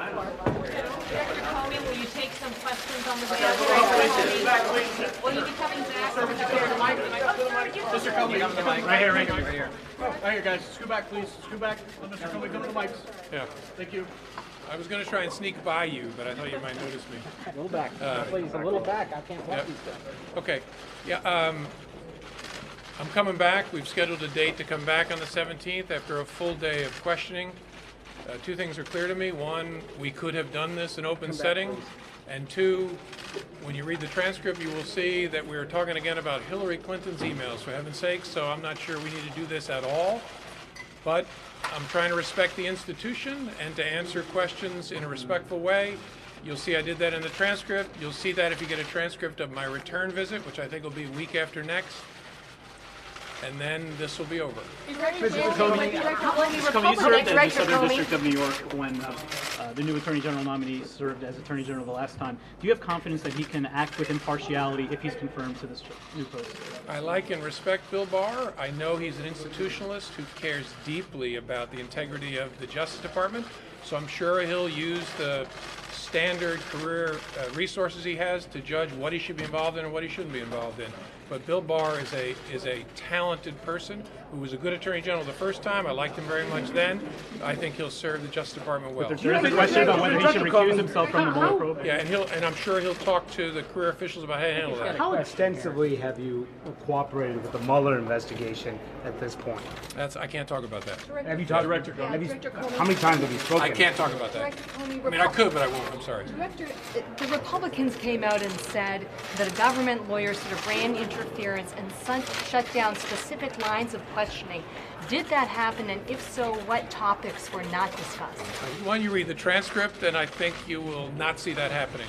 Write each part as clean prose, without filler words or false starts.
Director Comey, will you take some questions on the way out? Will you be coming back? Mr. Comey, right here. Right here, guys. Scoot back, please. Scoot back. Let Mr. Comey come to the mics. Yeah. Thank you. I was going to try and sneak by you, but I thought you might notice me. A little back. Please, a little back. I can't talk these days. Okay. Yeah. I'm coming back. We've scheduled a date to come back on the 17th after a full day of questioning. Two things are clear to me. One, we could have done this in open setting. And two, when you read the transcript, you will see that we are talking again about Hillary Clinton's emails, for heaven's sake. So I'm not sure we need to do this at all. But I'm trying to respect the institution and to answer questions in a respectful way. You'll see I did that in the transcript. You'll see that if you get a transcript of my return visit, which I think will be week after next. And then this will be over. Mr. Comey, you served as the Southern District of New York when the new Attorney General nominee served as Attorney General the last time. Do you have confidence that he can act with impartiality if he's confirmed to this new post? I like and respect Bill Barr. I know he's an institutionalist who cares deeply about the integrity of the Justice Department. So I'm sure he'll use the standard career resources he has to judge what he should be involved in and what he shouldn't be involved in. But Bill Barr is a talented person who was a good Attorney General the first time. I liked him very much then. I think he'll serve the Justice Department well. But there's a question about whether he should recuse himself from the Mueller probe. Yeah, and I'm sure he'll talk to the career officials about how to handle that. How extensively have you cooperated with the Mueller investigation at this point? I can't talk about that. Have you talked, Director Comey. how many times have you spoken? I can't talk about that. Director Comey, I mean, I could, but I won't. I'm sorry. Director, the Republicans came out and said that a government lawyer sort of ran interference and shut down specific lines of questioning. Did that happen, and if so, what topics were not discussed? When you read the transcript, then I think you will not see that happening.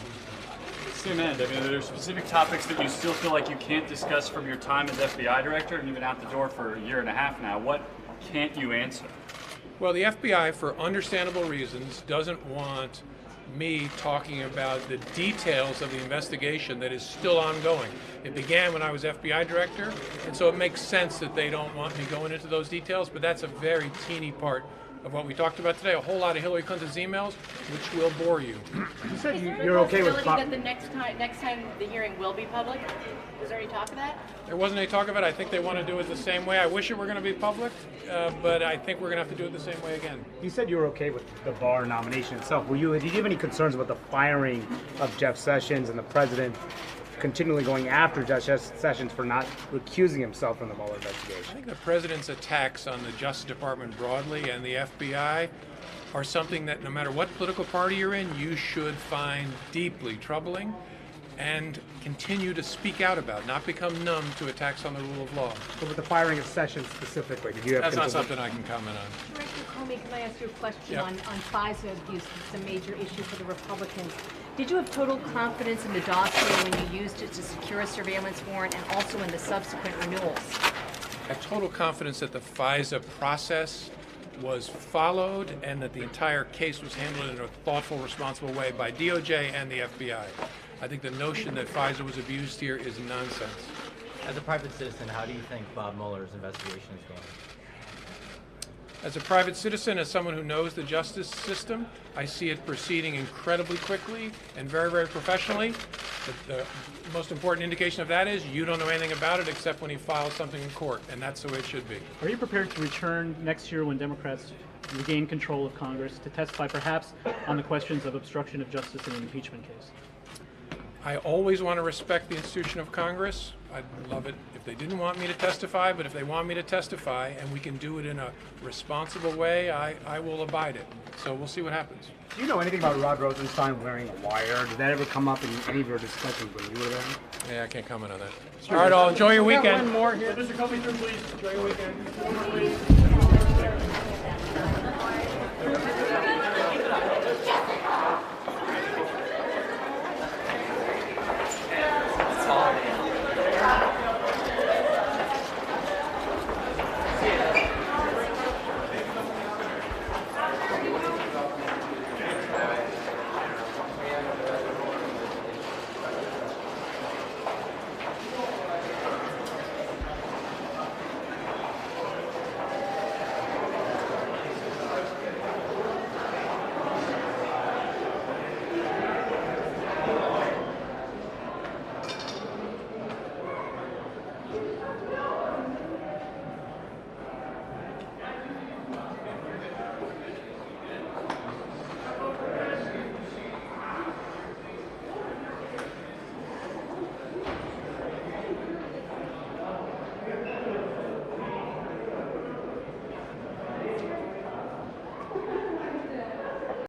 Same end. I mean, there are specific topics that you still feel like you can't discuss from your time as FBI director, and you've been out the door for a year and a half now. What can't you answer? Well, the FBI, for understandable reasons, doesn't want me talking about the details of the investigation that is still ongoing. It began when I was FBI director, and so it makes sense that they don't want me going into those details, but that's a very teeny part of what we talked about today. A whole lot of Hillary Clinton's emails, which will bore you. You said you're okay with that the next time the hearing will be public? Is there any talk of that? There wasn't any talk of it. I think they want to do it the same way. I wish it were going to be public, but I think we're going to have to do it the same way again. You said you were okay with the Barr nomination itself. Did you have any concerns about the firing of Jeff Sessions and the president continually going after Jeff Sessions for not recusing himself from the Mueller investigation? I think the president's attacks on the Justice Department broadly and the FBI are something that no matter what political party you're in, you should find deeply troubling and continue to speak out about, not become numb to attacks on the rule of law. But with the firing of Sessions specifically, did you have That's not concerns? something I can comment on. Director Comey, can I ask you a question Yep. on FISA abuse? It's a major issue for the Republicans. Did you have total confidence in the dossier when you used it to secure a surveillance warrant and also in the subsequent renewals? I have total confidence that the FISA process was followed and that the entire case was handled in a thoughtful, responsible way by DOJ and the FBI. I think the notion that FISA was abused here is nonsense. As a private citizen, how do you think Bob Mueller's investigation is going? As a private citizen, as someone who knows the justice system, I see it proceeding incredibly quickly and very, very professionally. The most important indication of that is you don't know anything about it except when he files something in court, and that's the way it should be. Are you prepared to return next year when Democrats regain control of Congress to testify perhaps on the questions of obstruction of justice in an impeachment case? I always want to respect the institution of Congress. I'd love it if they didn't want me to testify, but if they want me to testify and we can do it in a responsible way, I will abide it. So we'll see what happens. Do you know anything about Rod Rosenstein wearing a wire? Did that ever come up in any of your discussions when you were there? Yeah, I can't comment on that. All right, all enjoy your weekend. One more here. Mr. Comey, through, please. Enjoy your weekend. One more, please.